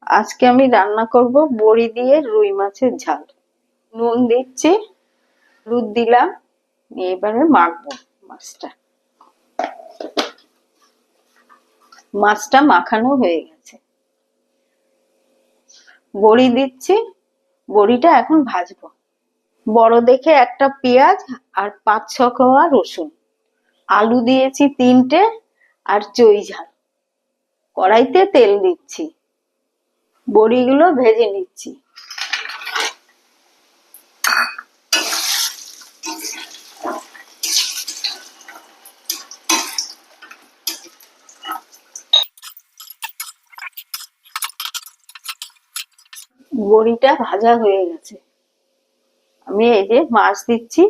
আজকে আমি রান্না করব বড়ি দিয়ে রুই মাছের ঝাল। নুন দিচ্ছি, হলুদ দিলাম, এবারে মাখবো মাছটা। মাছটা মাখানো হয়ে গেছে। বড়ি দিচ্ছি, বড়িটা এখন ভাজবো। বড় দেখে একটা পেঁয়াজ আর 5-6 কোয়া রসুন, আলু দিয়েছি 3টে আর চই ঝাল। কড়াইতে তেল দিচ্ছি, বড়িগুলো ভেজে নিচ্ছি। বড়িটা ভাজা হয়ে গেছে। আমি এই যে মাছ দিচ্ছি,